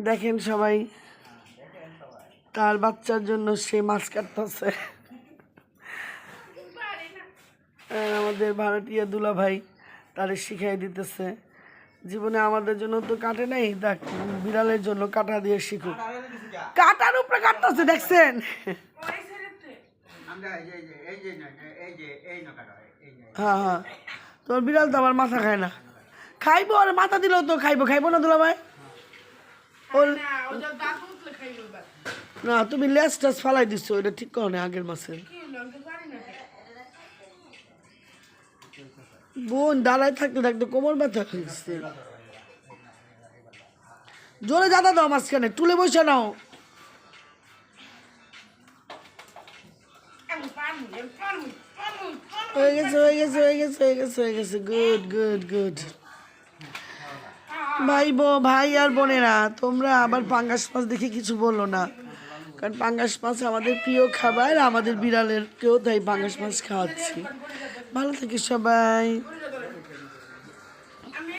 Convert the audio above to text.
দেখেন সবাই তার বাচ্চার জন্য সে মাছ কাটতেছে। আমাদের ভাড়াটিয়া দুলা ভাই তারে শিখাই দিতেছে। জীবনে আমাদের জন্য তো কাটে নাই, দেখ বিড়ালের জন্য কাটা দিয়ে শিখুক। কাটার উপরে কাটতেছে দেখছেন। হ্যাঁ হ্যাঁ, তোমার বিড়াল তো আমার মাথা খায় না। খাইবো, আর মাথা দিলেও তো খাইবো। খাইবো না দুলা ভাই? না, তুমি লেজ টেস ফালাই দিচ্ছ, এটা ঠিক করো না। আগের মাসে বোন দাঁড়ায় থাকতে থাকতে কোমর ব্যথা হয়েছে। জোরে জাদা দাও মাঝখানে, তুলে বসে নাও। হয়ে গেছে হয়ে গেছে হয়ে গেছে হয়ে গেছে হয়ে গেছে। Good good good. ভাই আর বোনেরা, তোমরা আবার পাঙ্গাস মাছ দেখে কিছু বলো না, কারণ পাঙ্গাস মাছ আমাদের প্রিয় খাবার। আমাদের বিড়ালের কেউ তাই পাঙ্গাস মাছ খাওয়াচ্ছি। ভালো থাকিস সবাই।